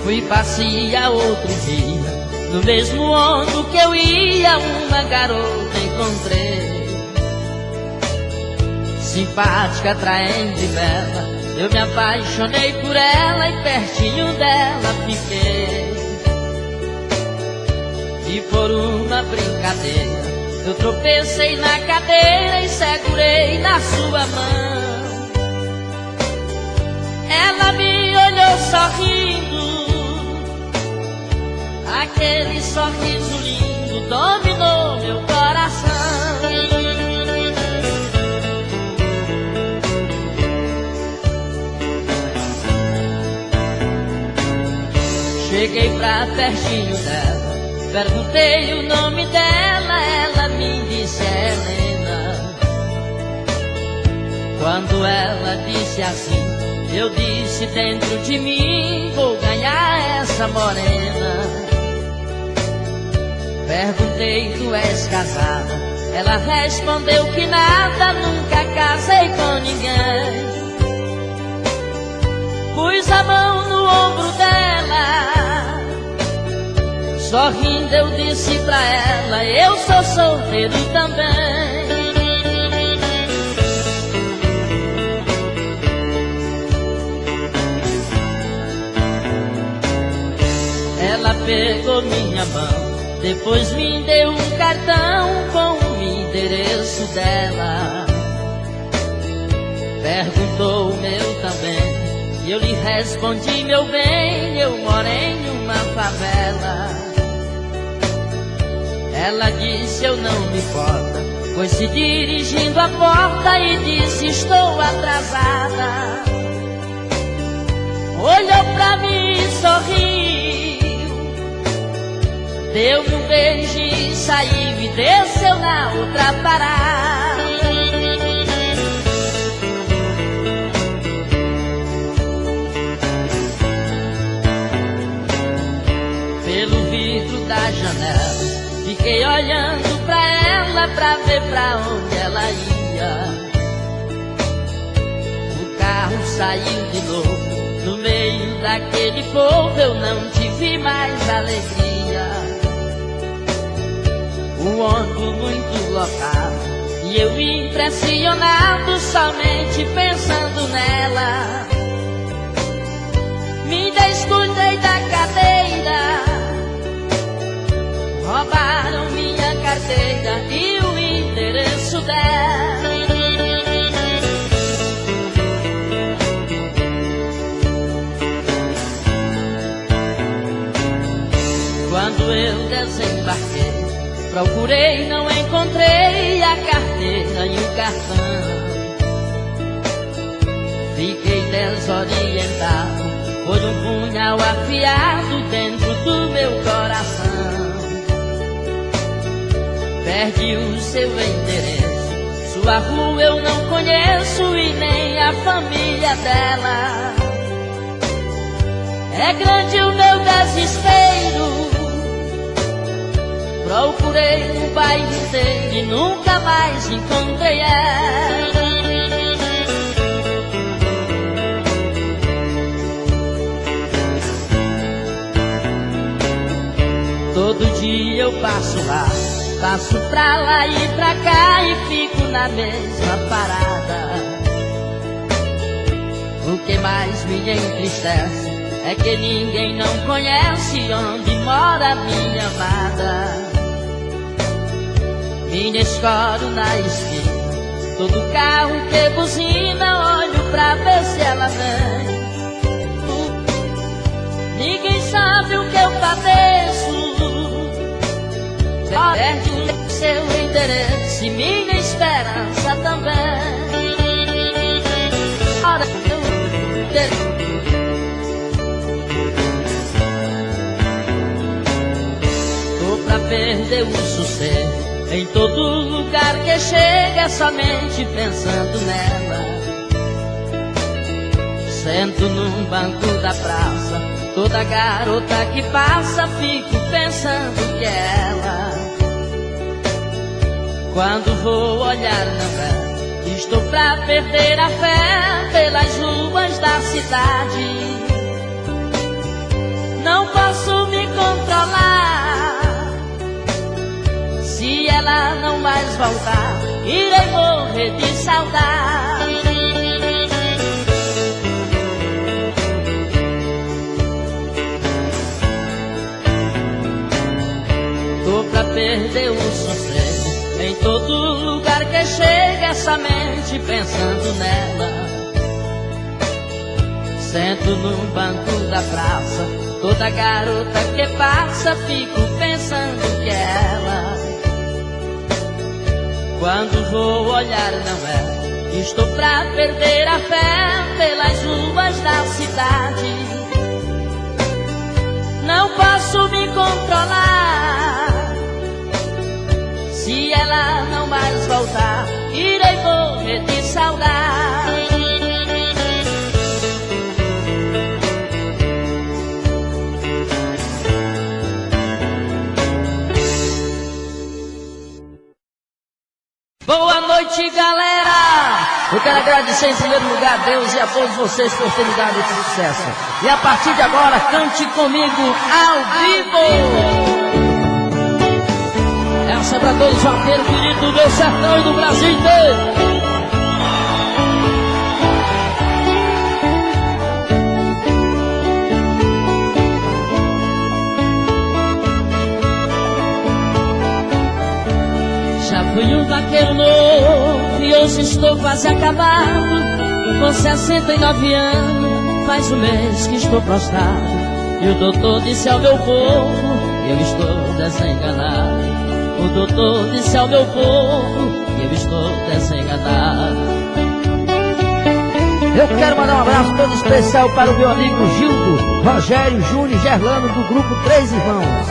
Fui passear outro dia, no mesmo ônibus que eu ia, uma garota encontrei. Simpática, atraente, bela, eu me apaixonei por ela e pertinho dela fiquei. E por uma brincadeira, eu tropecei na cadeira e segurei na sua mão. Ela me olhou sorrindo, aquele sorriso lindo dominou meu coração. Cheguei pra pertinho dela, perguntei o nome dela, ela me disse Helena. Quando ela disse assim, eu disse dentro de mim, vou ganhar essa morena. Perguntei, tu és casada? Ela respondeu que nada, nunca casei com ninguém. Pus a mão no ombro dela, sorrindo eu disse pra ela, eu sou solteiro também. Ela pegou minha mão, depois me deu um cartão com o endereço dela. Perguntou o meu também, e eu lhe respondi, meu bem, eu moro em uma favela. Ela disse, eu não me importo, foi se dirigindo à porta e disse, estou atrasada. Olhou pra mim e sorriu, deu-me um beijo e saiu e desceu na outra parada. Pelo vidro da janela, fiquei olhando pra ela pra ver pra onde ela ia. O carro saiu de novo, no meio daquele povo eu não tive mais alegria. O ônibus muito lotado e eu impressionado, somente pensando nela. Me descuidei da cadeira, roubaram minha carteira e o endereço dela. Quando eu desembarquei, procurei, não encontrei a carteira e o cartão. Fiquei desorientado, foi um punhal afiado dentro do meu coração. Perdi o seu endereço, sua rua eu não conheço e nem a família dela. É grande o meu desespero, procurei no bairro inteiro e nunca mais encontrei ela. Todo dia eu passo lá, passo pra lá e pra cá e fico na mesma parada. O que mais me entristece é que ninguém não conhece onde mora minha amada. Me escoro na esquina, todo carro que buzina, olho pra ver se ela vem. Ninguém sabe o que eu padeço, perde o seu endereço e minha esperança também. Ora, tô pra perder o sossego, em todo lugar que chega, somente pensando nela. Sento num banco da praça, Toda garota que passa fico pensando que é ela. Quando vou olhar não é, estou pra perder a fé pelas ruas da cidade. Não posso me controlar. Se ela não mais voltar, irei morrer de saudade. Tô pra perder o sossego em todo lugar que chega essa mente pensando nela. Sento num banco da praça, toda garota que passa fico pensando que é ela. Quando vou olhar não é, estou pra perder a fé pelas ruas da cidade. Não posso me controlar. Se ela não mais voltar, irei morrer de saudade. Boa noite, galera! Eu quero agradecer em primeiro lugar a Deus e a todos vocês por terem dado esse sucesso. E a partir de agora, cante comigo ao vivo! Essa é pra todos os vaqueiros queridos do meu sertão e do Brasil inteiro! Fui um vaqueiro novo e hoje estou quase acabado. Com 69 anos, faz um mês que estou prostrado. E o doutor disse ao meu povo, eu estou desenganado. O doutor disse ao meu povo, eu estou desenganado. Eu quero mandar um abraço todo especial para o meu amigo Gildo, Rogério, Júnior e Gerlano do grupo Três Irmãos.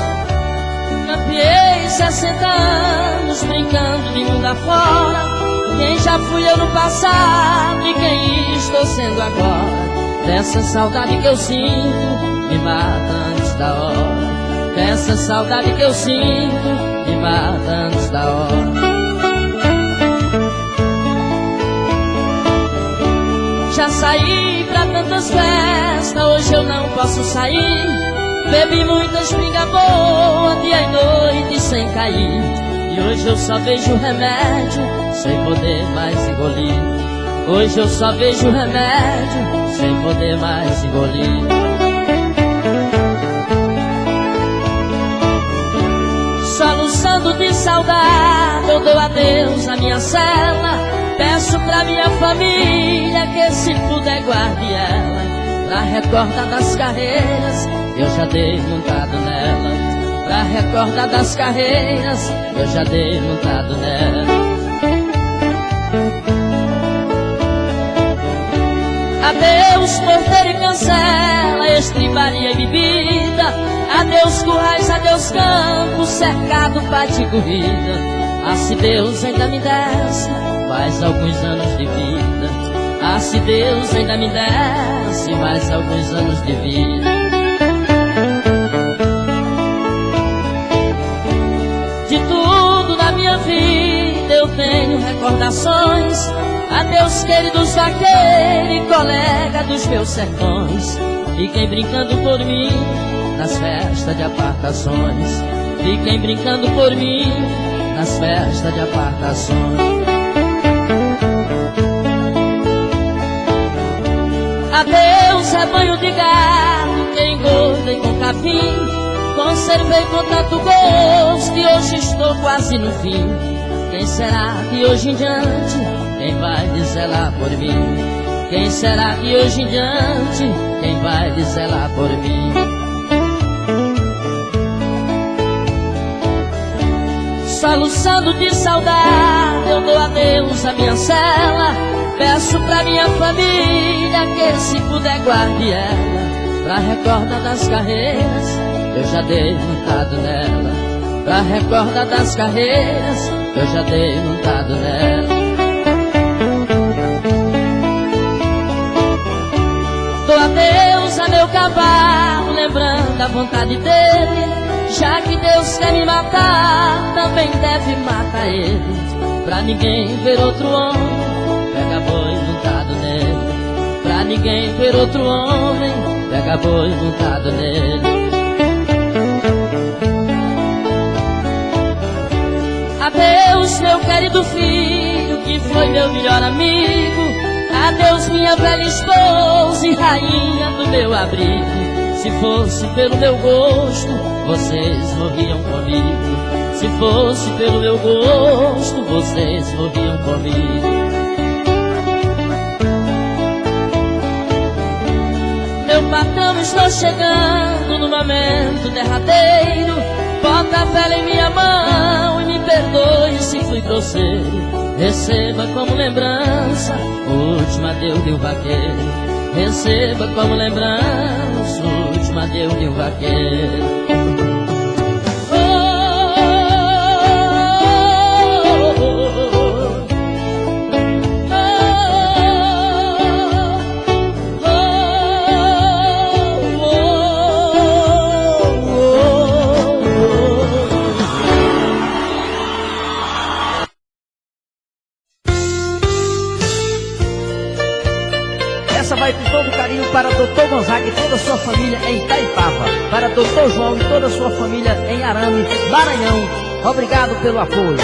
Campeei 60 anos brincando de mundo afora. Quem já fui eu no passado e quem estou sendo agora. Dessa saudade que eu sinto, me mata antes da hora. Dessa saudade que eu sinto, me mata antes da hora. Já saí pra tantas festas, hoje eu não posso sair. Bebi muita espinga boa, dia e noite sem cair. E hoje eu só vejo remédio, sem poder mais engolir. Hoje eu só vejo remédio, sem poder mais engolir. Soluçando de saudade, eu dou adeus à minha cela. Peço pra minha família que se puder guarde ela. Pra recordar das carreiras, eu já dei montado nela. Pra recordar das carreiras, eu já dei montado nela. Adeus porteiro e cancela, estribaria e bebida. Adeus currais, adeus campo, cercado pra de corrida. Ah, se Deus ainda me desse mais alguns anos de vida. Ah, se Deus ainda me desse mais alguns anos de vida. De tudo na minha vida eu tenho recordações. Adeus queridos vaqueiros e colega dos meus sertões. Fiquem brincando por mim nas festas de apartações. Fiquem brincando por mim nas festas de apartações. Adeus rebanho de gado que engordei com capim. Conservei com tanto gosto e hoje estou quase no fim. Quem será que hoje em diante quem vai zelar por mim? Quem será que hoje em diante quem vai zelar por mim? Soluçando de saudade, eu dou adeus à minha cela. Peço pra minha família que se puder guarde ela. Pra recordar das carreiras, eu já dei montado nela. Pra recordar das carreiras, eu já dei montado nela. Dou adeus dança meu cavalo, lembrando a vontade dele. Já que Deus quer me matar, também deve matar ele. Pra ninguém ver outro homem, pega boi montado nele. Pra ninguém ver outro homem, pega boi montado nele. Adeus, meu querido filho, que foi meu melhor amigo. Adeus, minha velha esposa e rainha do meu abrigo. Se fosse pelo meu gosto, vocês morriam comigo. Se fosse pelo meu gosto, vocês morriam comigo. Meu patrão, estou chegando no momento derradeiro. Bota a vela em minha mão e me perdoe se fui grosseiro. Receba como lembrança o último adeus de um vaqueiro. Receba como lembrança o último adeus de um vaqueiro. Para Dr. Gonzaga e toda a sua família em Itaipava. Para Dr. João e toda a sua família em Arame, Maranhão. Obrigado pelo apoio.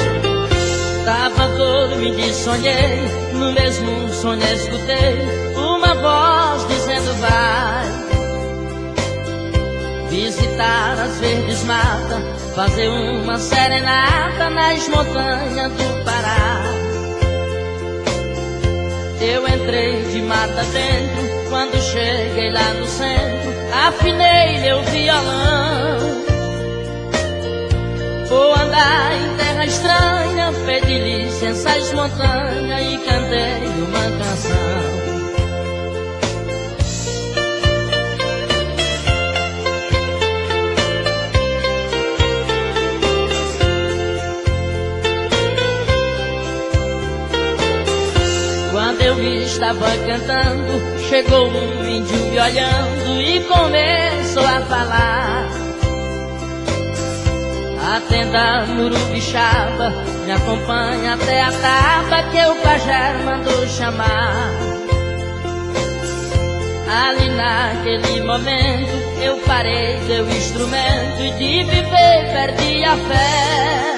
Tava dormindo e sonhei, no mesmo sonho escutei uma voz dizendo vai visitar as verdes matas, fazer uma serenata nas montanhas do Pará. Eu entrei de mata dentro. Quando cheguei lá no centro, afinei meu violão. Vou andar em terra estranha, pedi licença às montanhas e cantei uma canção. Quando eu estava cantando, chegou um índio me olhando e começou a falar. A tenda Murubixaba me acompanha até a taba que o pajé mandou chamar. Ali naquele momento eu parei meu instrumento e de viver perdi a fé.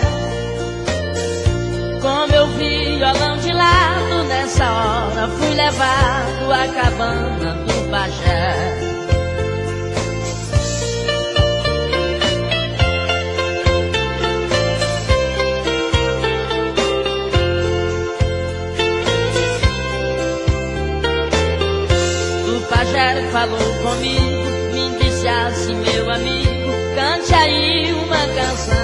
Com meu violão de lado, nessa hora fui levado à cabana do pajé. O pajé falou comigo, me disse assim, meu amigo, cante aí uma canção.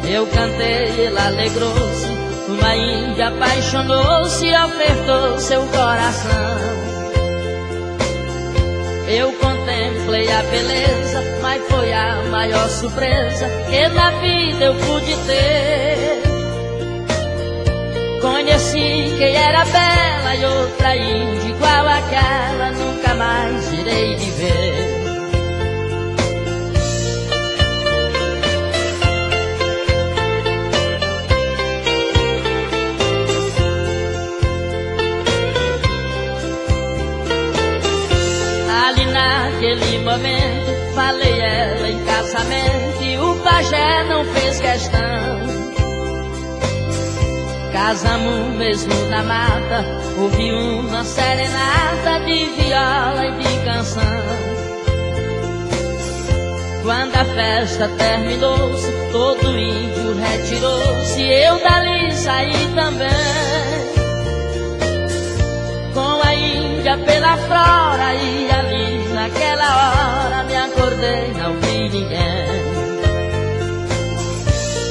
Eu cantei, ele alegrou-se, uma índia apaixonou-se e ofertou seu coração. Eu contemplei a beleza, mas foi a maior surpresa que na vida eu pude ter. Conheci quem era bela e outra índia igual àquela, nunca mais irei de ver. Naquele momento falei ela em casamento e o pajé não fez questão. Casamos mesmo na mata, ouvi uma serenata de viola e de canção. Quando a festa terminou-se, todo índio retirou-se, eu dali saí também. Com a índia pela flora e ali naquela hora me acordei, não vi ninguém.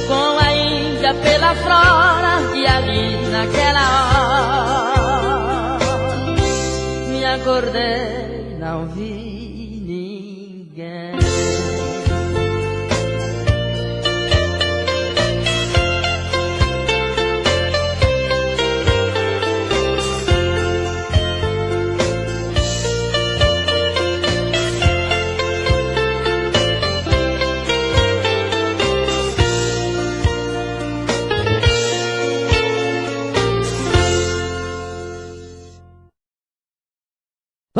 Com a índia pela flora e ali naquela hora me acordei, não vi ninguém.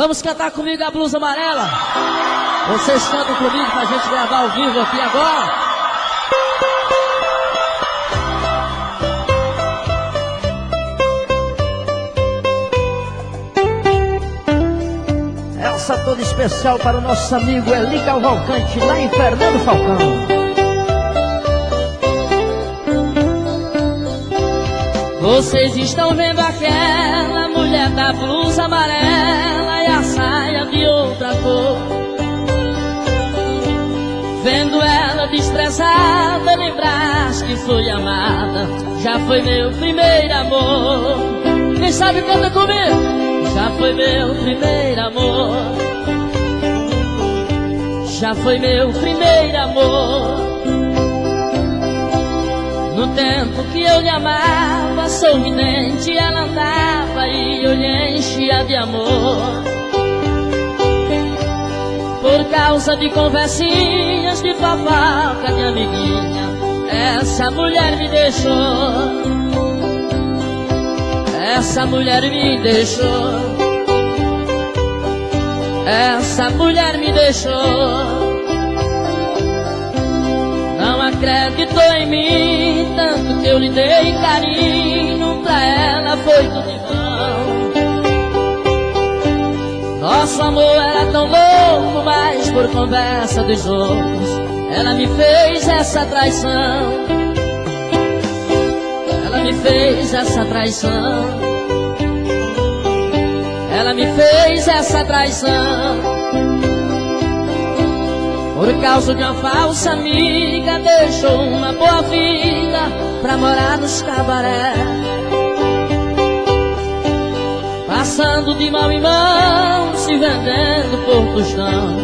Vamos cantar comigo a blusa amarela? Vocês cantam comigo pra gente gravar ao vivo aqui agora? Essa toda especial para o nosso amigo Eli Cavalcante, lá em Fernando Falcão. Vocês estão vendo aquela mulher da blusa amarela e a saia de outra cor. Vendo ela desprezada, lembrar que foi amada, já foi meu primeiro amor. Quem sabe canta comigo? Já foi meu primeiro amor. Já foi meu primeiro amor. No tempo que eu lhe amava, sorridente ela andava e eu lhe enchia de amor. Por causa de conversinhas, de fofoca, de amiguinha, essa mulher me deixou. Essa mulher me deixou. Essa mulher me deixou. Não acreditou em mim, tanto que eu lhe dei carinho, pra ela foi tudo em vão. Nosso amor era tão louco, mas por conversa dos outros, ela me fez essa traição. Ela me fez essa traição. Ela me fez essa traição. Por causa de uma falsa amiga, deixou uma boa vida pra morar nos cabaré. Passando de mão em mão, se vendendo por tostão,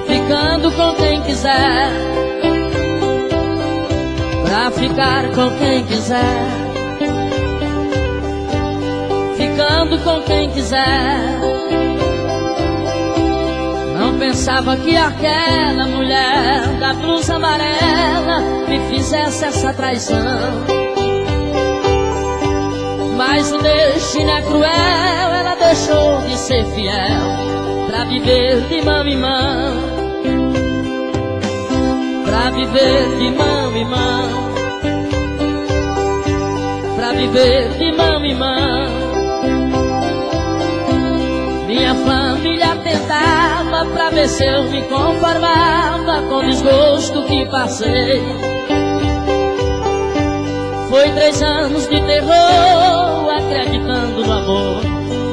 ficando com quem quiser. Pra ficar com quem quiser. Ficando com quem quiser. Não pensava que aquela mulher da blusa amarela me fizesse essa traição. Mas o destino é cruel, ela deixou de ser fiel pra viver de mão em mão. Pra viver de mão em mão. Pra viver de mão em mão. Minha família tentava pra ver se eu me conformava com o desgosto que passei. Foi 3 anos de terror, acreditando no amor,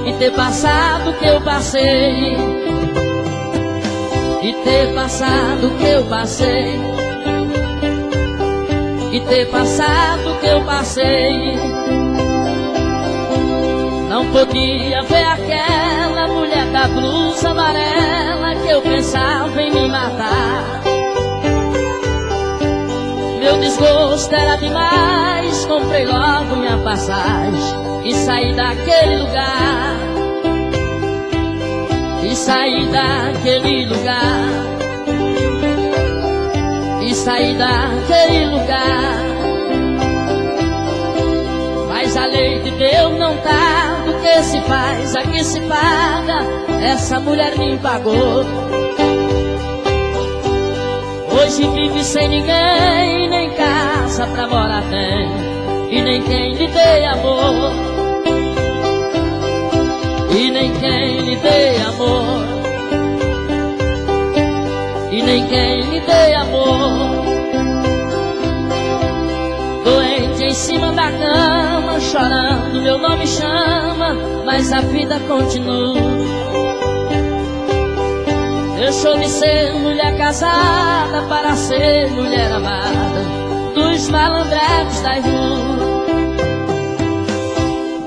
e ter passado o que eu passei. E ter passado o que eu passei. E ter passado o que eu passei. Não podia ver aquela mulher da blusa amarela que eu pensava em me matar. Meu desgosto era demais, comprei logo minha passagem e saí daquele lugar. E saí daquele lugar. E saí daquele lugar. Mas a lei de Deus não tá. Do que se faz, aqui se paga. Essa mulher me pagou. Hoje vive sem ninguém, nem casa pra morar tem, e nem quem lhe dê amor. E nem quem lhe dê amor. E nem quem lhe dê amor. Doente em cima da cama, chorando, meu nome chama, mas a vida continua. Deixou de ser mulher casada para ser mulher amada dos malandrecos das ruas.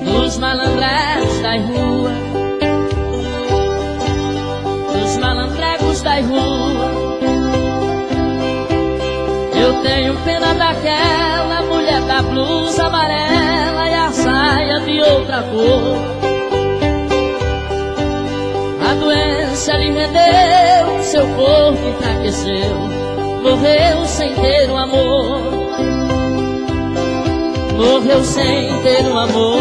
Dos malandrecos das ruas. Dos malandrecos das ruas. Eu tenho pena daquela mulher da blusa amarela e a saia de outra cor. A doença lhe rendeu, seu corpo enfraqueceu, morreu sem ter um amor. Morreu sem ter um amor.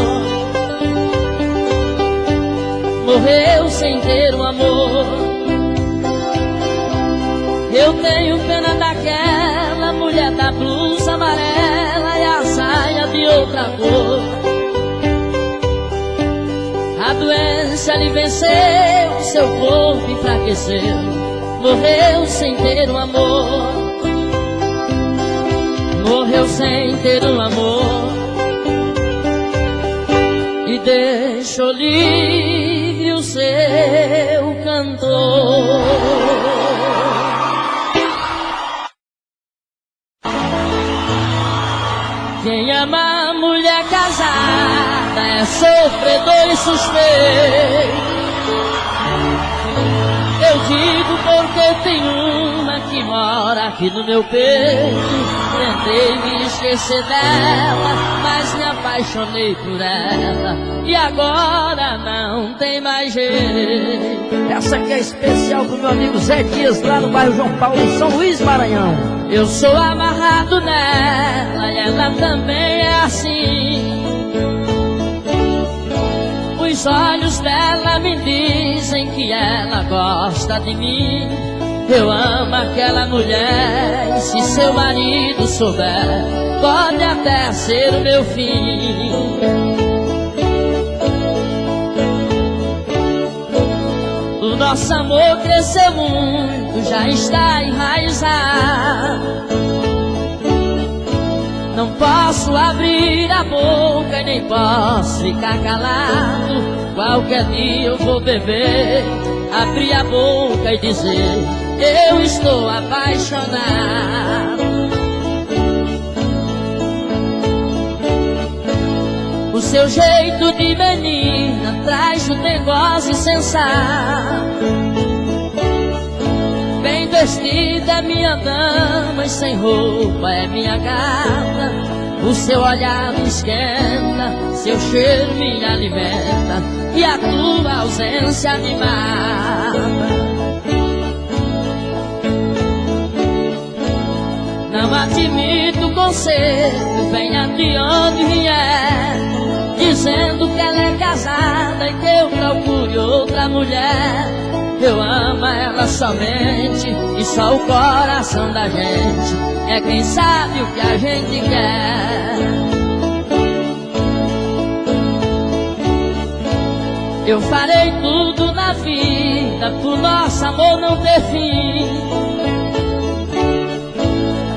morreu sem ter um amor. Eu tenho pena daquela mulher da blusa amarela e a saia de outra cor. A doença lhe venceu, seu corpo enfraqueceu, morreu sem ter um amor. Morreu sem ter um amor e deixou livre o seu cantor. Quem ama a mulher casada é sofredor e suspeito. Eu digo porque tem uma que mora aqui no meu peito. Tentei me esquecer dela, mas me apaixonei por ela, e agora não tem mais jeito. Essa aqui é especial pro meu amigo Zé Dias, lá no bairro João Paulo, em São Luís, Maranhão. Eu sou amarrado nela e ela também é assim. Os olhos dela me dizem que ela gosta de mim. Eu amo aquela mulher e se seu marido souber, pode até ser o meu fim. O nosso amor cresceu muito, já está enraizado. Não posso abrir a boca e nem posso ficar calado. Qualquer dia eu vou beber, abrir a boca e dizer: eu estou apaixonado. O seu jeito de menina traz um negócio sensato. Bem vestida é minha dama e sem roupa é minha gata. O seu olhar me esquenta, seu cheiro me alimenta e a tua ausência me mata. Não admito conselho, venha de onde vier, dizendo que ela é casada e que eu procure outra mulher. Eu amo ela somente e só o coração da gente é quem sabe o que a gente quer. Eu farei tudo na vida pro nosso amor não ter fim.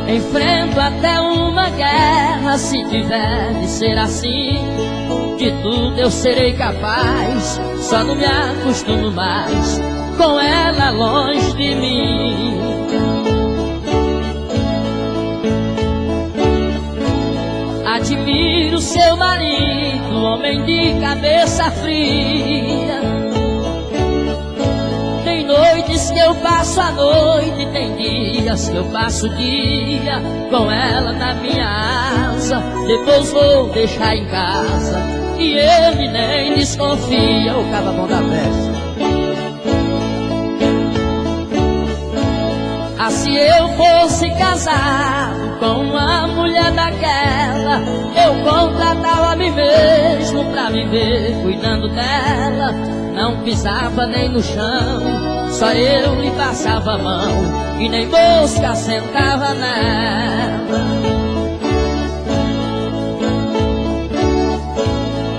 Enfrento até uma guerra se tiver de ser assim. De tudo eu serei capaz, só não me acostumo mais com ela longe de mim. Admiro seu marido, homem de cabeça fria. Tem noites que eu passo a noite, tem dias que eu passo o dia com ela na minha asa. Depois vou deixar em casa e ele nem desconfia. O cababão da festa. Ah, se eu fosse casado com uma mulher daquela, eu contratava a mim mesmo pra viver cuidando dela. Não pisava nem no chão, só eu lhe passava a mão e nem mosca sentava nela.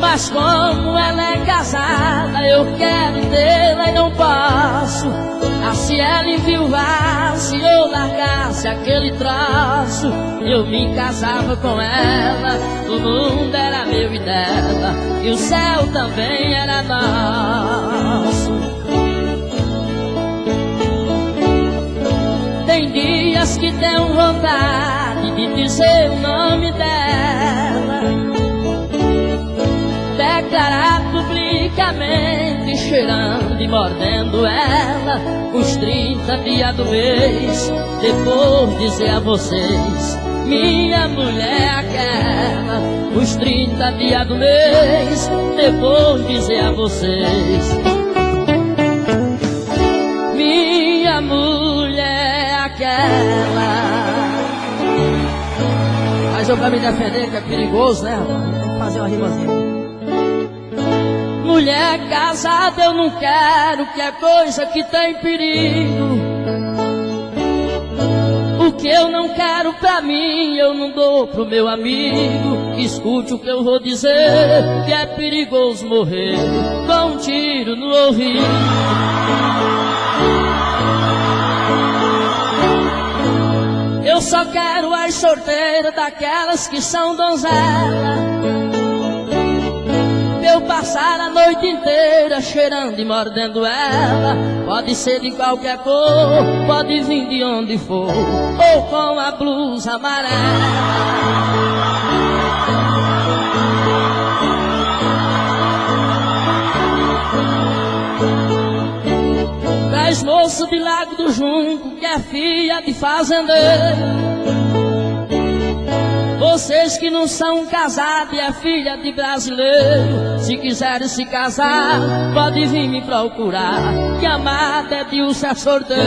Mas como ela é casada, eu quero tê-la e não posso. Ah, se ela enviuvasse ou largasse aquele troço, eu me casava com ela. O mundo era meu e dela, e o céu também era nosso. Tem dias que tenho vontade de dizer o nome dela, declarar publicamente, cheirando e mordendo ela, os 30 dias do mês. Depois dizer a vocês: minha mulher é aquela. Os 30 dias do mês. Depois dizer a vocês: minha mulher é aquela. Mas eu pra me defender, que é perigoso, né? Tem que fazer uma rimazinha. Mulher casada eu não quero, que é coisa que tem perigo. O que eu não quero pra mim, eu não dou pro meu amigo. Escute o que eu vou dizer, que é perigoso morrer com um tiro no ouvido. Eu só quero as solteiras, daquelas que são donzela, pra eu passar a noite inteira cheirando e mordendo ela. Pode ser de qualquer cor, pode vir de onde for, ou com a blusa amarela. Traz moço de Lago do Junco, que é filha de fazendeiro. Vocês que não são casados e é filha de brasileiro, se quiserem se casar, pode vir me procurar, que amada é de ser sorteiro.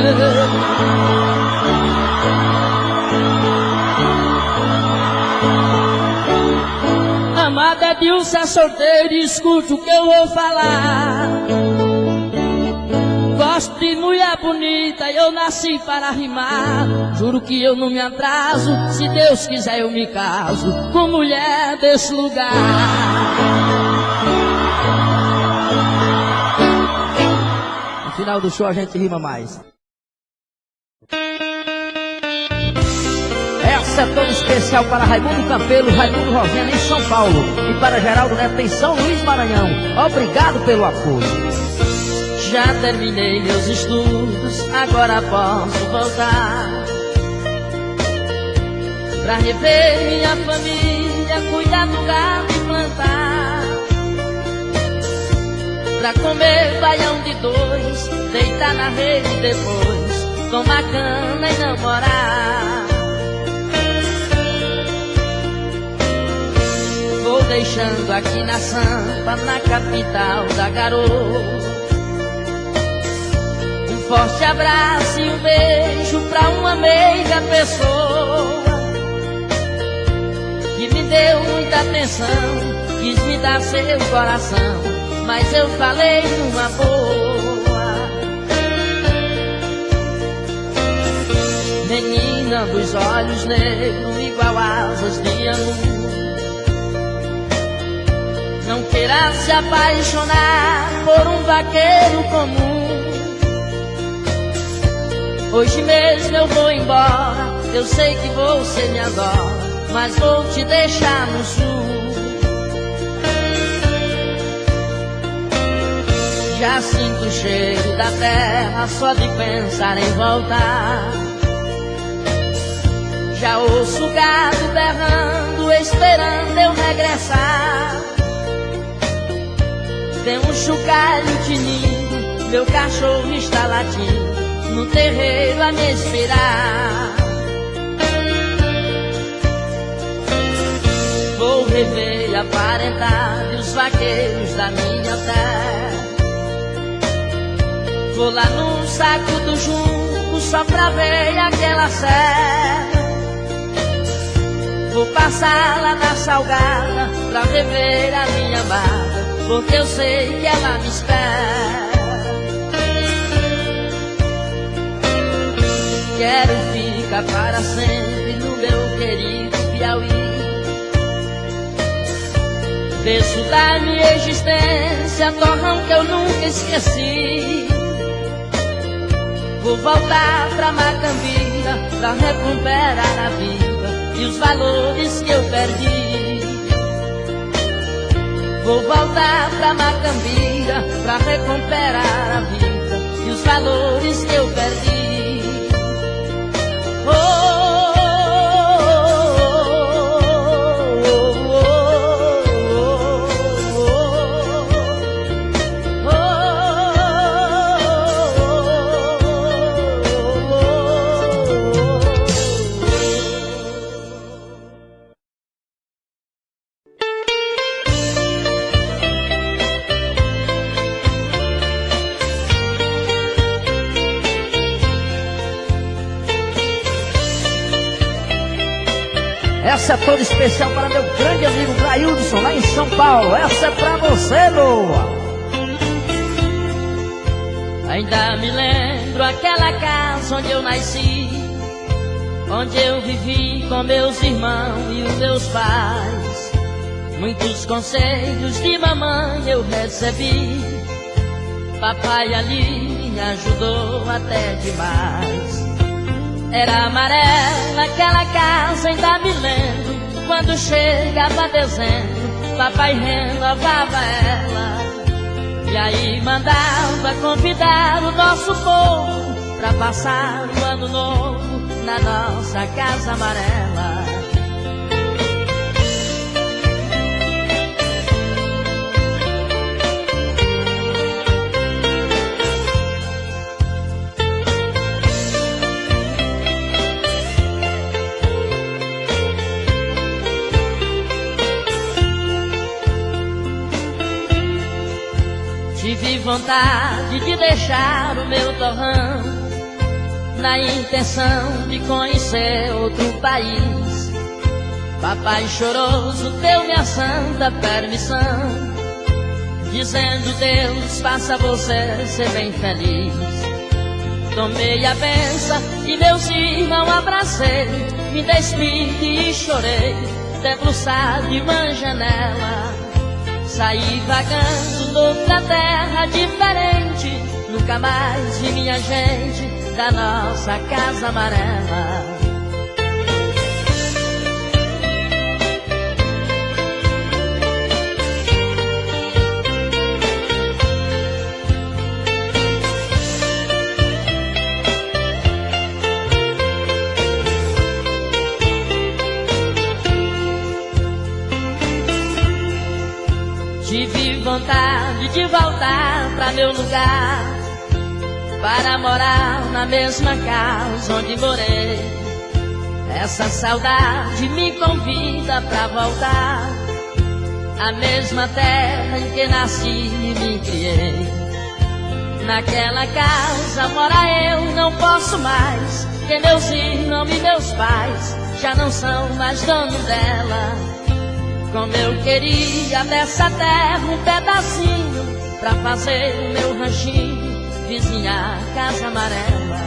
Amada é de ser sorteiro, escute o que eu vou falar. Gosto de mulher bonita, eu nasci para rimar. Juro que eu não me atraso, se Deus quiser eu me caso com mulher desse lugar. No final do show a gente rima mais. Essa é toda especial para Raimundo Campelo, Raimundo Rosena em São Paulo, e para Geraldo Neto em São Luís, Maranhão. Obrigado pelo apoio. Já terminei meus estudos, agora posso voltar pra rever minha família, cuidar do gado e plantar, pra comer baião de dois, deitar na rede e depois tomar cana e namorar. Vou deixando aqui na Sampa, na capital da garoa, forte abraço e um beijo pra uma meiga pessoa que me deu muita atenção, quis me dar seu coração, mas eu falei numa boa. Menina dos olhos negros, igual asas de angu, não queira se apaixonar por um vaqueiro comum. Hoje mesmo eu vou embora, eu sei que você me adora, mas vou te deixar no sul. Já sinto o cheiro da terra só de pensar em voltar. Já ouço o gado berrando, esperando eu regressar. Tem um chocalho tinindo, meu cachorro está latindo no terreiro a me esperar. Vou rever a parentade, os vaqueiros da minha terra. Vou lá no saco do junco só pra ver aquela serra. Vou passar lá na Salgada pra rever a minha amada, porque eu sei que ela me espera. Quero ficar para sempre no meu querido Piauí. Berço da minha existência, torrão que eu nunca esqueci. Vou voltar pra Macambira pra recuperar a vida e os valores que eu perdi. Vou voltar pra Macambira pra recuperar a vida e os valores que eu perdi. Essa é toda especial para meu grande amigo Graildson, lá em São Paulo. Essa é pra você, boa! Ainda me lembro aquela casa onde eu nasci, onde eu vivi com meus irmãos e os meus pais. Muitos conselhos de mamãe eu recebi, papai ali me ajudou até demais. Era amarela aquela casa, ainda me lembro. Quando chegava dezembro, papai renovava ela, e aí mandava convidar o nosso povo pra passar o ano novo na nossa casa amarela. Tive vontade de deixar o meu torrão, na intenção de conhecer outro país. Papai choroso deu minha santa permissão, dizendo: Deus faça você ser bem feliz. Tomei a benção e meus irmãos abracei, me despedi e chorei, debruçado em uma janela. Saí vagando noutra terra diferente, nunca mais vi minha gente da nossa casa amarela. Tive vontade de voltar pra meu lugar, para morar na mesma casa onde morei. Essa saudade me convida pra voltar à mesma terra em que nasci e me criei. Naquela casa mora eu, não posso mais, que meus irmãos e meus pais já não são mais donos dela. Como eu queria dessa terra um pedacinho pra fazer o meu ranchinho, vizinha casa amarela.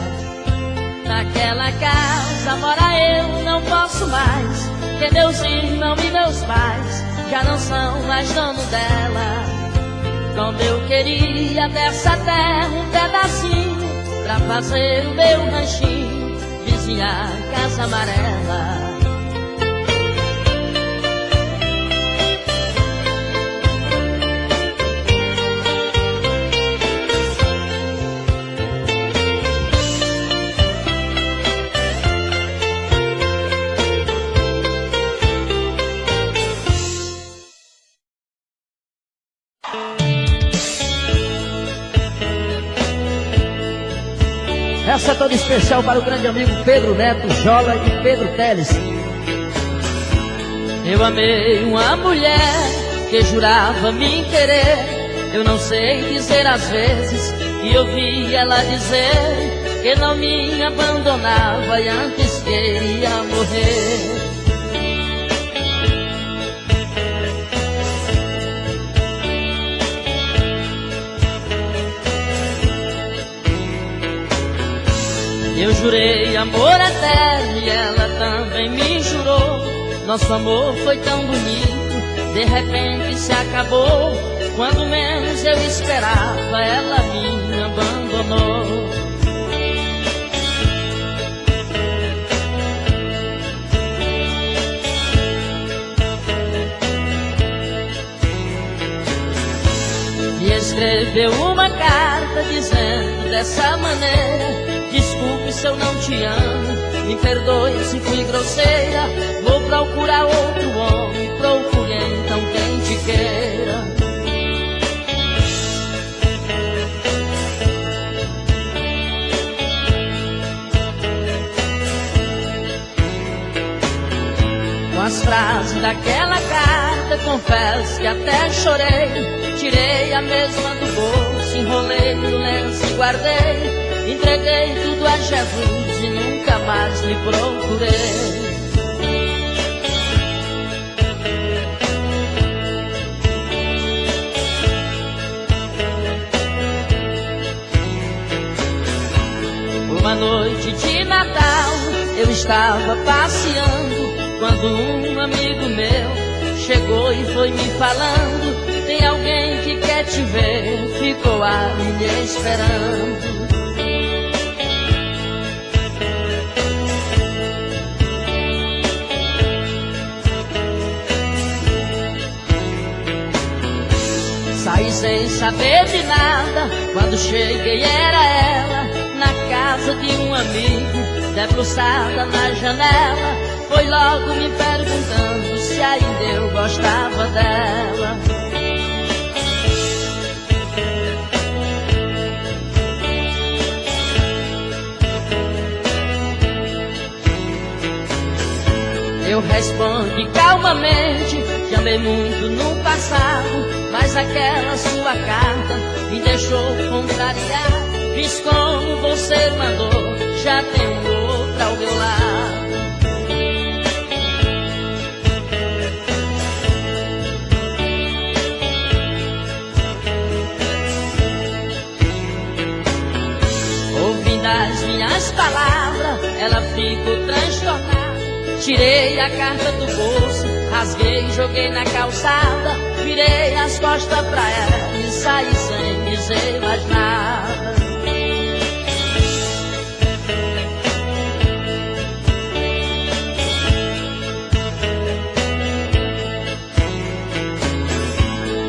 Naquela casa mora eu, não posso mais, que meus irmãos e meus pais já não são mais donos dela. Como eu queria dessa terra um pedacinho pra fazer o meu ranchinho, vizinha casa amarela. Essa é toda especial para o grande amigo Pedro Neto, Jola e Pedro Teles. Eu amei uma mulher que jurava me querer. Eu não sei dizer às vezes que ouvi ela dizer que não me abandonava e antes queria morrer. Eu jurei amor eterno e ela também me jurou. Nosso amor foi tão bonito, de repente se acabou. Quando menos eu esperava, ela me abandonou. Me escreveu uma carta dizendo dessa maneira: desculpe se eu não te amo, me perdoe se fui grosseira. Vou procurar outro homem, procure então quem te queira. Com as frases daquela carta, confesso que até chorei. Tirei a mesma do bolso, enrolei no lenço e guardei. Entreguei tudo a Jesus e nunca mais lhe procurei. noite de Natal, eu estava passeando quando um amigo meu chegou e foi me falando: tem alguém que quer te ver, ficou ali me esperando. Saí sem saber de nada, quando cheguei era ela, na casa de um amigo, debruçada na janela. Foi logo me perguntando se ainda eu gostava dela. Eu respondi calmamente: te amei muito no passado, mas aquela sua carta me deixou contrariado. Fiz como você mandou, já tenho outra ao meu lado. Ouvindo as minhas palavras, ela ficou transtornada. Tirei a carta do bolso, rasguei, joguei na calçada, virei as costas pra ela e saí sem dizer mais nada.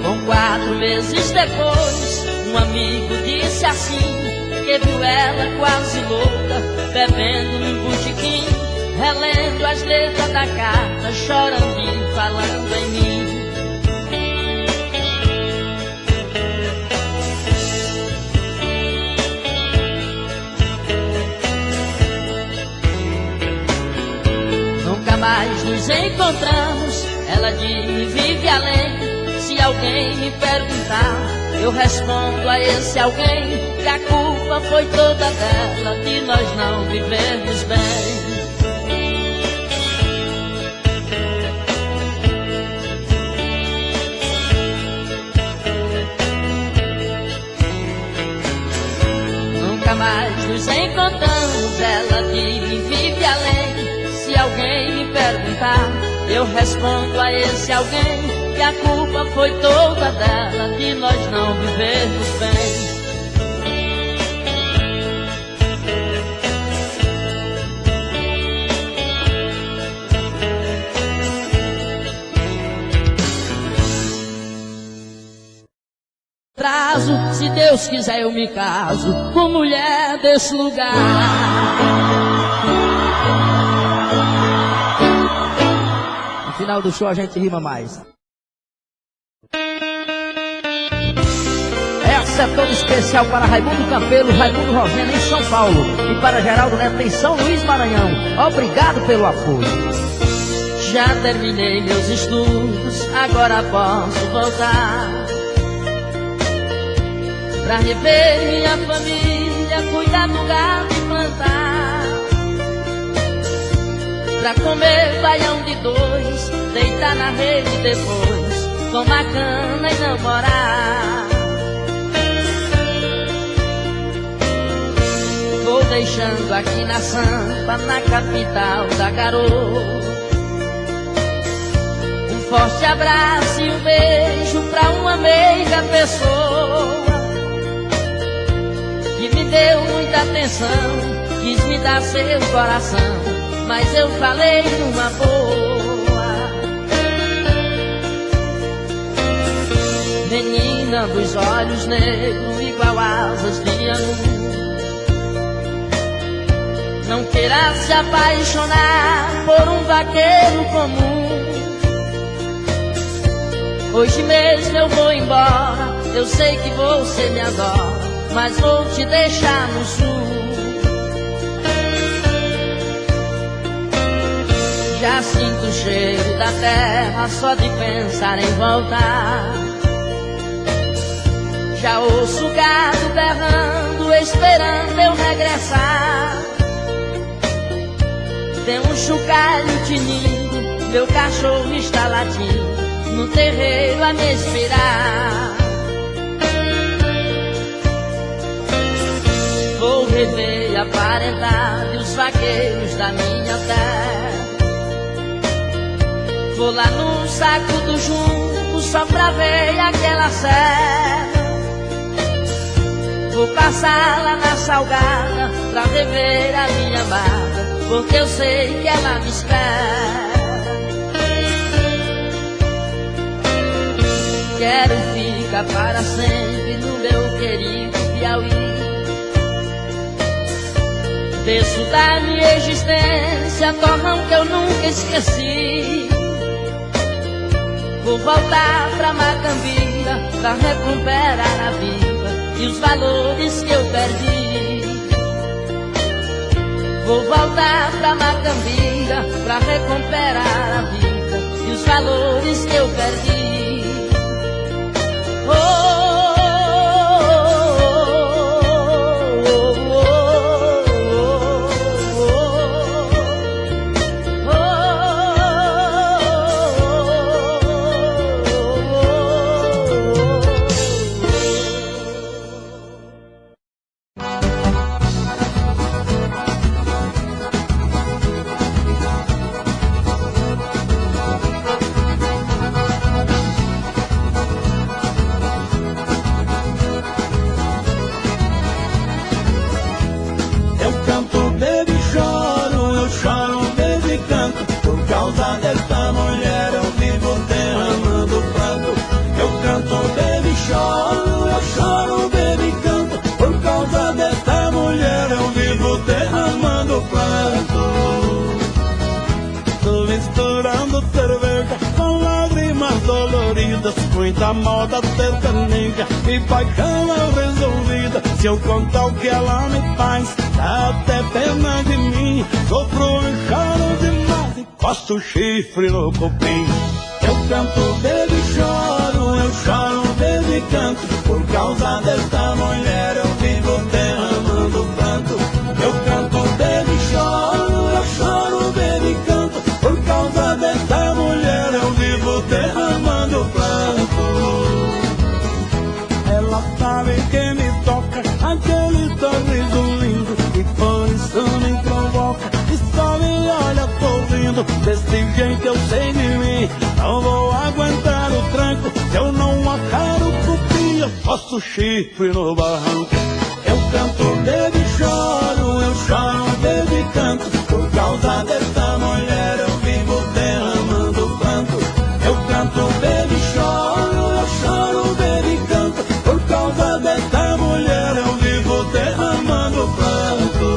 Com 4 meses depois, um amigo disse assim, que viu ela quase louca, bebendo num botequim, relendo as letras da carta, chorando e falando em mim. Nunca mais nos encontramos, ela diz vive além. Se alguém me perguntar, eu respondo a esse alguém que a culpa foi toda dela, de nós não vivermos bem. Nunca mais nos encontramos, ela diz vive além. Se alguém me perguntar, eu respondo a esse alguém que a culpa foi toda dela, de nós não vivermos bem. Se Deus quiser eu me caso com mulher desse lugar. No final do show a gente rima mais. Essa é toda especial para Raimundo Campelo, Raimundo Rosena em São Paulo, e para Geraldo Neto em São Luís, Maranhão. Obrigado pelo apoio. Já terminei meus estudos, agora posso voltar pra rever minha família, cuidar do gado e plantar, pra comer baião de 2, deitar na rede depois, tomar cana e namorar. Vou deixando aqui na Sampa, na capital da garoa, um forte abraço e um beijo pra uma meiga pessoa que me deu muita atenção, quis me dar seu coração, mas eu falei numa boa. Menina dos olhos negros, igual asas de angu, não queira se apaixonar por um vaqueiro comum. Hoje mesmo eu vou embora, eu sei que você me adora, mas vou te deixar no sul. Já sinto o cheiro da terra só de pensar em voltar. Já ouço o gado berrando, esperando eu regressar. Tem um chocalho tinindo, meu cachorro está latindo no terreiro a me esperar. Vou rever a paz parentado e os vaqueiros da minha terra. Vou lá no saco do Junco só pra ver aquela serra. Vou passar lá na Salgada pra rever a minha amada, porque eu sei que ela me espera. Quero ficar para sempre no meu querido Piauí. Desço da minha existência torrão que eu nunca esqueci. Vou voltar pra Macambira pra recuperar a vida e os valores que eu perdi. Vou voltar pra Macambira pra recuperar a vida e os valores que eu perdi. Muita moda sertaneja e paixão resolvida. Se eu contar o que ela me faz, dá até pena de mim. Sofro e choro demais e coço o chifre no cupim. Eu canto, bebo e choro, eu choro, bebo e canto. Por causa desta mulher eu vivo derramando pranto. Eu canto, bebo e choro, eu choro, bebo e canto. Por causa desta mulher eu vivo derramando pranto. Ela sabe que me toca aquele sorriso lindo e por isso me provoca e só me olha sorrindo. Desse jeito eu sei de mim, não vou aguentar o tranco. Se eu não achar o cupim, eu faço chifre no barranco. Eu canto, bebo e choro, eu choro, bebo e canto. Por causa dessa mulher eu vivo derramando pranto. Eu canto, bebo e choro, eu choro, bebo e canto. Por causa dessa mulher eu vivo derramando pranto.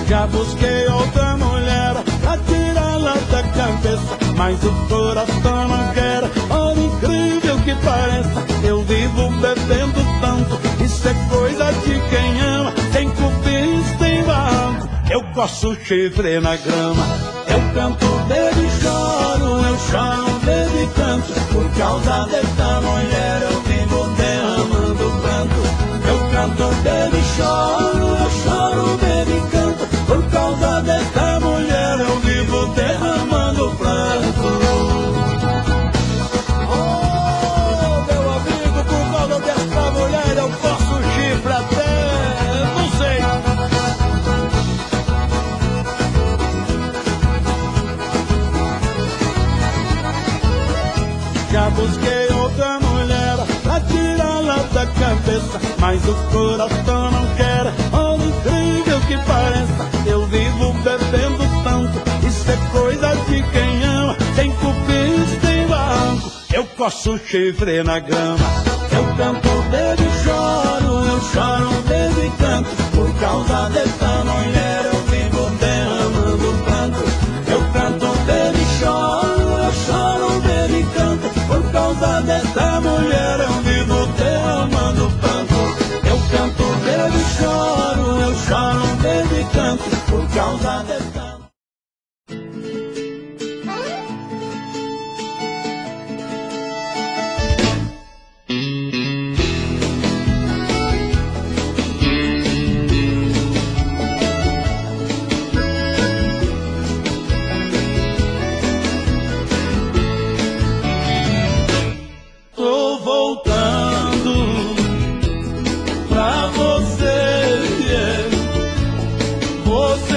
Já busquei outra mulher pra tirá-la da cabeça, mas o coração não quer, por incrível que pareça. Eu vivo bebendo tanto, isso é coisa de quem ama. Sem cupim, sem barranco, eu coço o chifre na grama. Eu canto, bebo e choro, eu choro, bebo e canto. Por causa dessa mulher eu vivo derramando pranto. Eu canto, bebo e choro, eu choro, bebo e canto. Por causa dessa mulher eu vivo derramando pranto. Oh, meu amigo, por causa dessa mulher eu coço o chifre até, não sei. Já busquei outra mulher pra tirá-la da cabeça, mas o coração não quer, por incrível que pareça. Eu vivo bebendo tanto, isso é coisa de quem ama. Sem cupim, sem barranco, eu coço o chifre na grama. Eu canto, bebo e choro, eu choro, bebo e canto. Por causa dessa mulher eu vivo derramando pranto. Eu canto, bebo e choro, eu choro, bebo e canto. Por causa dessa mulher eu vivo derramando pranto. Eu canto, bebo e choro, eu choro, bebo e canto. Por causa dessa voltando pra você, yeah.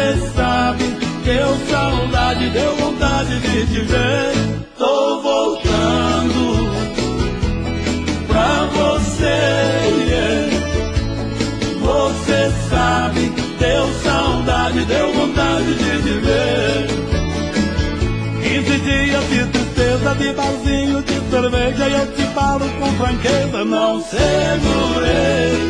Você sabe, deu saudade, deu vontade de te ver. Tô voltando pra você, yeah. Você sabe, deu saudade, deu vontade de te ver. 15 dias de tristeza, de barzinho, de cerveja, e eu te falo com franqueza, não segurei.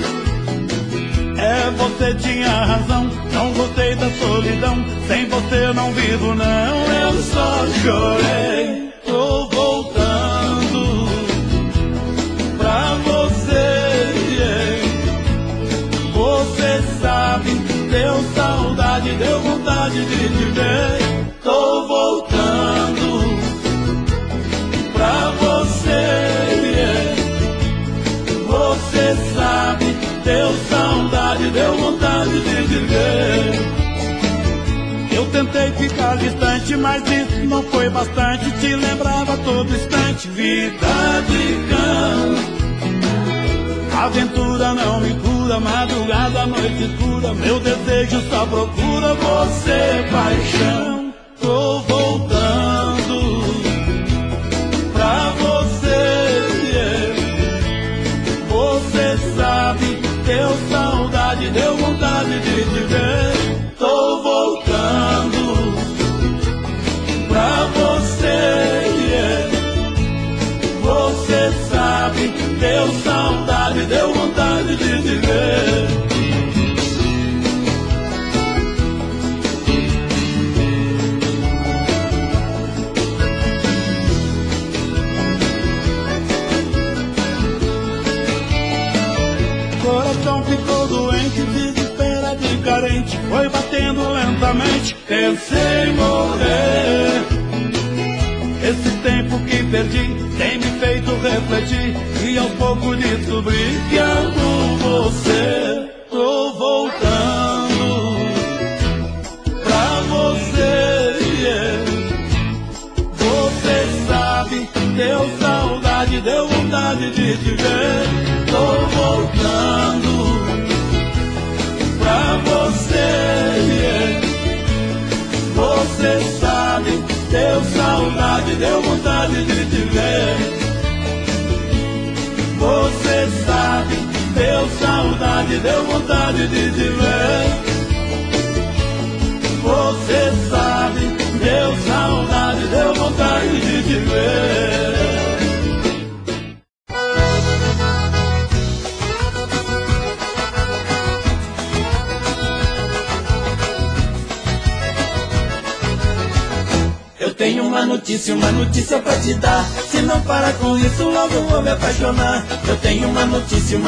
É, você tinha razão, não gostei da solidão, sem você não vivo não, eu só chorei. Tô voltando pra você, yeah. Você sabe, deu saudade, deu vontade de te ver. Tô voltando pra você, yeah. Você sabe, deu saudade, deu vontade de te ver. Eu tentei ficar distante, mas isso não foi bastante. Te lembrava a todo instante, vida de cão. Aventura não me cura, madrugada, noite escura, meu desejo só procura você, paixão. Tô voltando pra você, yeah. Você sabe, deu saudade, deu vontade de te ver. Tô voltando pra você, yeah. Você sabe, deu saudade, deu vontade de te ver. Coração ficou doente, desesperado e carente, foi batendo lentamente, pensei em morrer. Esse tempo que perdi tem me feito refletir, e aos poucos descobri que amo você. Tô voltando pra você, yeah. Você sabe, deu saudade, deu vontade de te ver. Tô voltando pra você, yeah. Você sabe, deu saudade, deu vontade de te ver. Você sabe, deu saudade, deu vontade de te ver. Você sabe, deu saudade, deu vontade de te ver. Eu tenho uma notícia pra te dar. Se não parar com isso, logo vou me apaixonar. Eu tenho uma notícia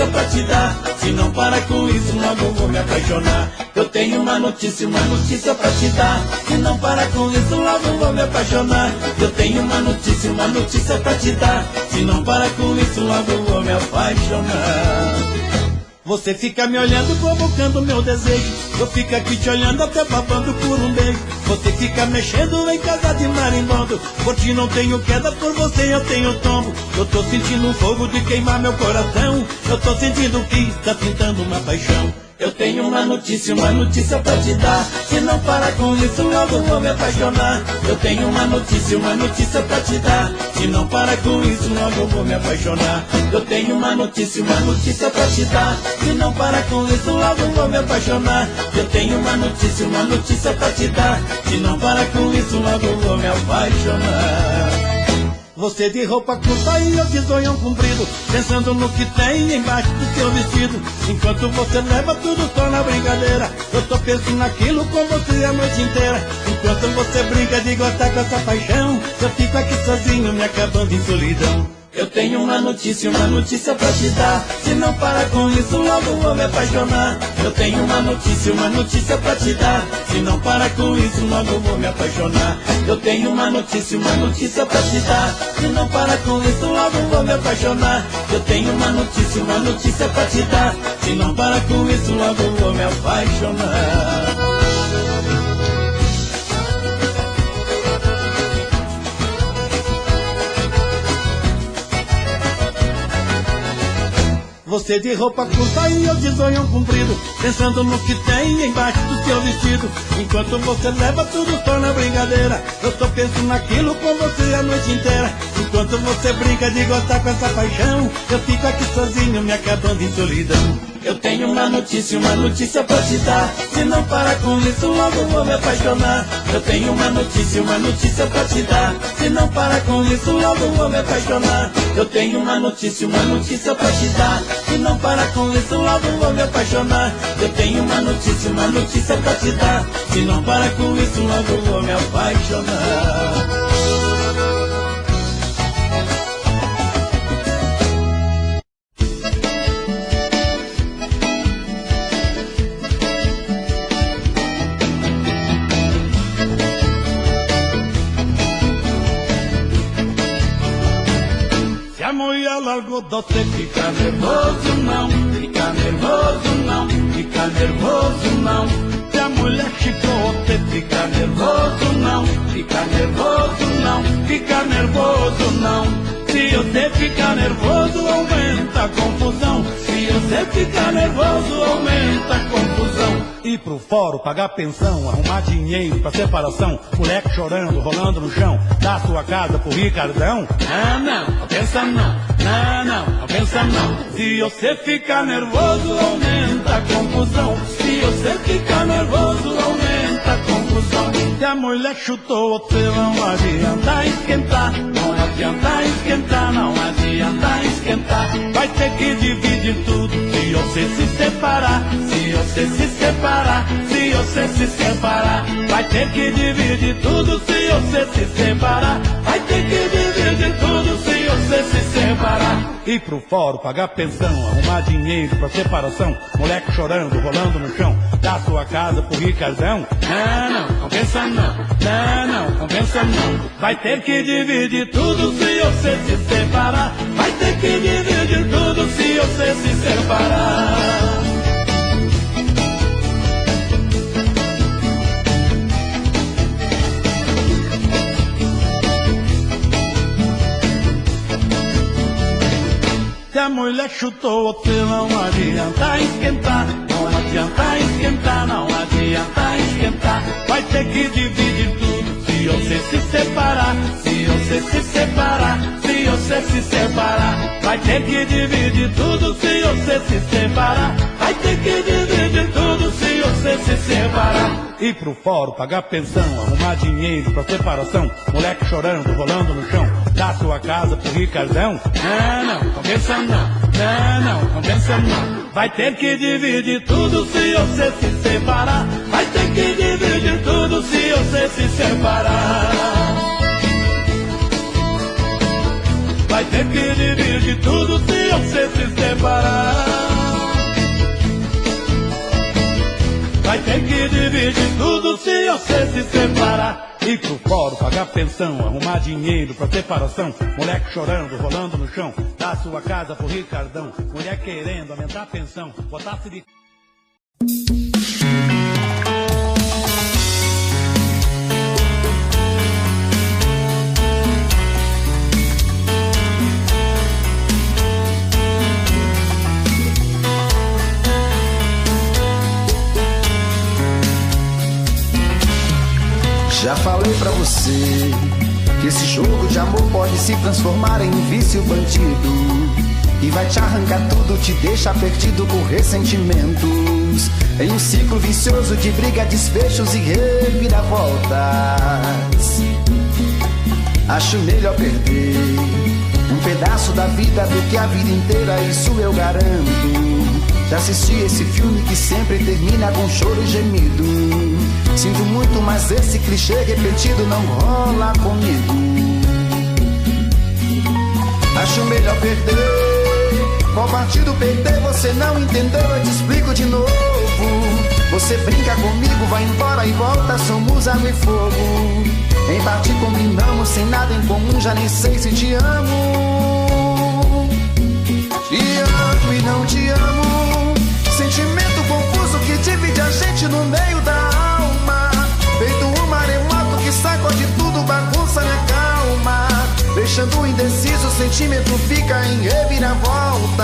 pra te dar. Se não parar com isso, logo vou me apaixonar. Eu tenho uma notícia pra te dar. Se não parar com isso, logo vou me apaixonar. Eu tenho uma notícia pra te dar. Se não parar com isso, logo vou me apaixonar. Você fica me olhando, provocando meu desejo. Eu fico aqui te olhando, até babando por um beijo. Você fica mexendo em casa de marimbondo. Por ti não tenho queda, por você eu tenho tombo. Eu tô sentindo um fogo de queimar meu coração. Eu tô sentindo que está pintando uma paixão. Eu tenho uma notícia pra te dar. Se não parar com isso, logo vou me apaixonar. Eu tenho uma notícia pra te dar. Se não parar com isso, logo vou me apaixonar. Eu tenho uma notícia pra te dar. Se não parar com isso, logo vou me apaixonar. Eu tenho uma notícia pra te dar. Se não parar com isso, logo vou me apaixonar. Você de roupa curta e eu de zoião comprido, pensando no que tem embaixo do seu vestido. Enquanto você leva tudo só na brincadeira, eu tô pensando naquilo com você a noite inteira. Enquanto você brinca de gostar com essa paixão, eu fico aqui sozinho me acabando em solidão. Eu tenho uma notícia pra te dar. Se não parar com isso, logo vou me apaixonar. Eu tenho uma notícia pra te dar. Se não parar com isso, logo vou me apaixonar. Eu tenho uma notícia pra te dar. Se não parar com isso, logo vou me apaixonar. Eu tenho uma notícia pra te dar. Se não parar com isso, logo vou me apaixonar. Você de roupa curta e eu de zoião comprido, pensando no que tem embaixo do seu vestido. Enquanto você leva tudo só na brincadeira, eu só penso naquilo com você a noite inteira. Enquanto você brinca de gostar com essa paixão, eu fico aqui sozinho me acabando em solidão. Eu tenho uma notícia pra te dar. Se não parar com isso, logo vou me apaixonar. Eu tenho uma notícia pra te dar. Se não parar com isso, logo vou me apaixonar. Eu tenho uma notícia pra te dar. Se não parar com isso, logo vou me apaixonar. Eu tenho uma notícia pra te dar. Se não parar com isso, logo vou me apaixonar. Se a mulher largou você, fica nervoso não, fica nervoso não, fica nervoso não. Se a mulher chicou você, fica nervoso não, fica nervoso não, fica nervoso não. Se você ficar nervoso, aumenta a confusão. Se você ficar nervoso, aumenta a confusão. Ir pro fórum, pagar pensão, arrumar dinheiro pra separação, moleque chorando, rolando no chão, dar sua casa pro Ricardão. Não pensa não, não pensa não. Se você ficar nervoso, aumenta a confusão. Se você ficar nervoso, aumenta a confusão. Se a mulher chutou você, não adianta esquentar, não adianta esquentar, não adianta esquentar. Vai ter que dividir tudo se você se separar, se você se separar, se você se separar. Vai ter que dividir tudo se você se separar. Vai ter que dividir tudo se você se separar. Ir pro fórum, pagar pensão, arrumar dinheiro pra separação, moleque chorando, rolando no chão, dar sua casa pro Ricardão. Não pensa não, não pensa não. Vai ter que dividir tudo se você se separar. Vai ter que dividir tudo se você se separar. Se a mulher chutou você, não adianta esquentar, não adianta esquentar, não adianta esquentar. Vai ter que dividir tudo se você se separar, se você se separar, se você se separar. Vai ter que dividir tudo se você se separar. Vai ter que dividir tudo se você se separar. Ir pro fórum, pagar pensão, arrumar dinheiro pra separação, moleque chorando, rolando no chão, dar sua casa pro Ricardão. Não pensa não, não pensa não. Vai ter que dividir tudo se você se separar. Vai ter que dividir tudo se você se separar. Vai ter que dividir tudo se você se separar. Vai ter que dividir tudo se você se separar. Ir pro fórum, pagar pensão, arrumar dinheiro pra separação, moleque chorando, rolando no chão, dar sua casa pro Ricardão, mulher querendo aumentar a pensão, botar-se de... Já falei pra você que esse jogo de amor pode se transformar em um vício bandido e vai te arrancar tudo, te deixar perdido com ressentimentos, em um ciclo vicioso de briga, desfechos e reviravoltas. Acho melhor perder um pedaço da vida do que a vida inteira, isso eu garanto. Já assisti esse filme que sempre termina com choro e gemido. Sinto muito, mas esse clichê repetido não rola comigo. Acho melhor perder. Qual partido perder? Você não entendeu, eu te explico de novo. Você brinca comigo, vai embora e volta, somos água e fogo. Em parte combinamos, sem nada em comum, já nem sei se te amo. Te amo e não te amo. Sentimento confuso que divide a gente no meio da alma. Feito um maremoto que sacode tudo, bagunça minha calma. Deixando indeciso, o sentimento fica em reviravoltas.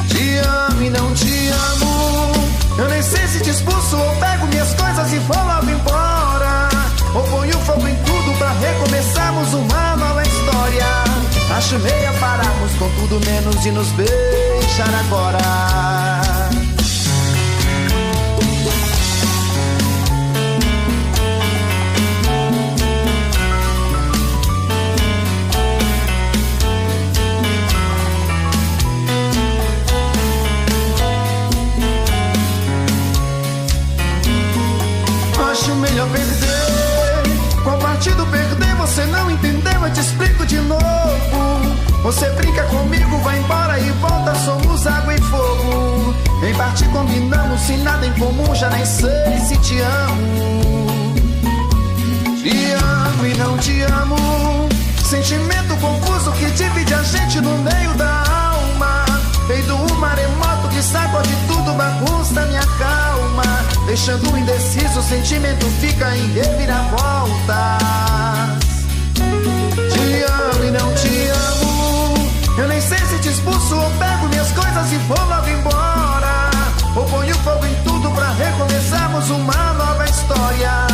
Te amo e não te te amo. Eu nem sei se te expulso ou pego minhas coisas e vou logo embora, ou ponho fogo em tudo pra recomeçarmos uma nova história. Acho meia pararmos com tudo menos de nos beijar agora. Acho melhor perder. Qual partido perder? Você não entendeu, eu te explico de novo. Você brinca comigo, vai embora e volta, somos água e fogo. Em parte combinamos, sem nada em comum, já nem sei se te amo. Te amo e não te amo. Sentimento confuso que divide a gente no meio da alma. Feito um maremoto que sacode tudo, bagunça minha calma. Deixando indeciso, o sentimento fica em reviravoltas. Te amo e não te amo. Eu nem sei se te expulso ou pego minhas coisas e vou logo embora, ou ponho fogo em tudo pra recomeçarmos uma nova história.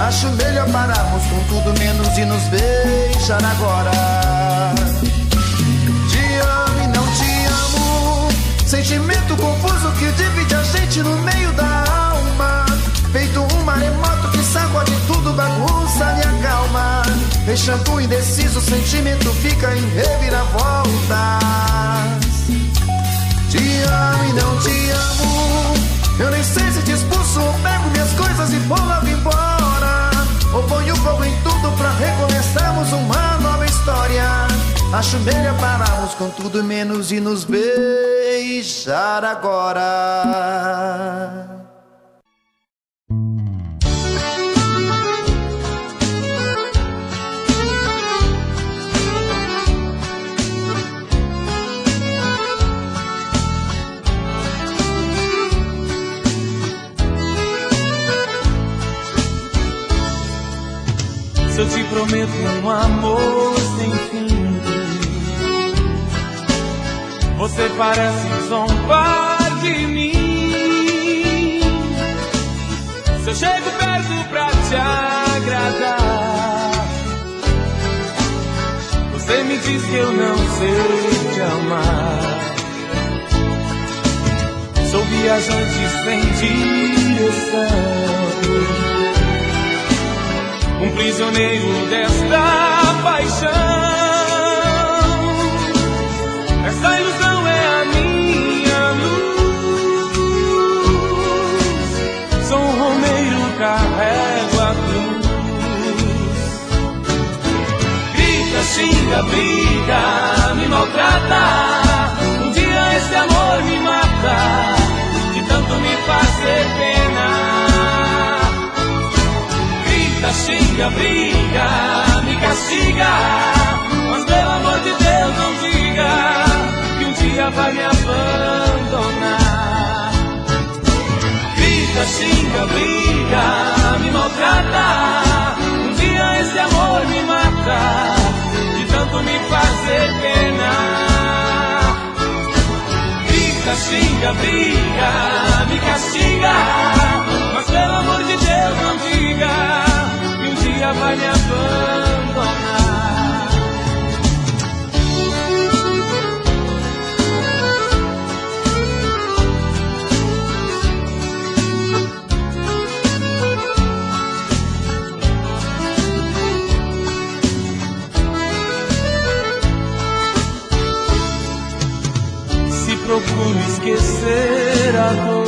Acho melhor pararmos com tudo menos de nos beijar agora. Te amo e não te amo. Sentimento confuso que divide a gente no meio da alma. Feito um maremoto que sacode tudo, bagunça minha calma. Deixando indeciso, o sentimento fica em reviravoltas. Te amo e não te amo. Eu nem sei se te expulso ou pego minhas coisas e vou logo embora, ou ponho fogo em tudo pra recomeçarmos uma nova história. Acho melhor pararmos com tudo menos de nos beijar agora. Se eu te prometo um amor sem fim, você parece zombar de mim. Se eu chego perto pra te agradar, você me diz que eu não sei te amar. Sou viajante sem direção, um prisioneiro desta paixão. Essa ilusão é a minha luz. Sou um romeiro, carrego a cruz. Grita, xinga, briga, me maltrata. Um dia esse amor me mata, de tanto me fazer pena. Xinga, briga, me castiga, mas pelo amor de Deus não diga que um dia vai me abandonar. Grita, xinga, briga, me maltrata. Um dia esse amor me mata, de tanto me fazer pena. Grita, xinga, briga, me castiga, mas pelo amor de Deus não diga que um dia vai me abandonar. Se procuro esquecer a dor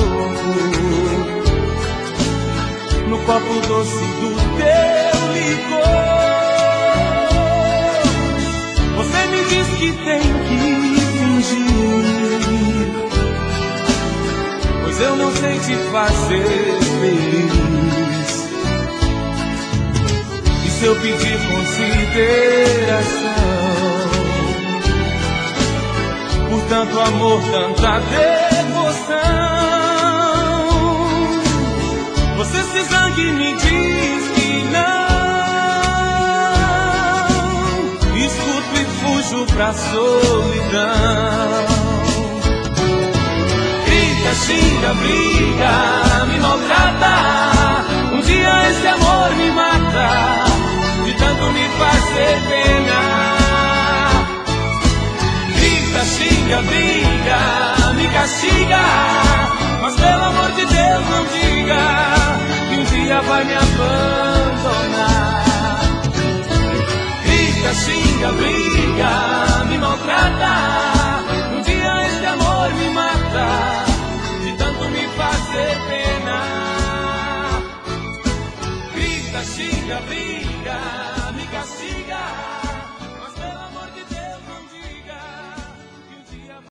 no copo doce do teu licor, você me diz que tem que fingir, pois eu não sei te fazer feliz. E se eu pedir consideração por tanto amor, tanta devoção, você se zangue e me diz que não. Escuto e fujo pra solidão. Grita, xinga, briga, me maltrata. Um dia esse amor me mata, de tanto me fazer pena. Grita, xinga, briga, me castiga, mas pelo amor de Deus não diga que um dia vai me abandonar. Grita, xinga, briga, me maltrata.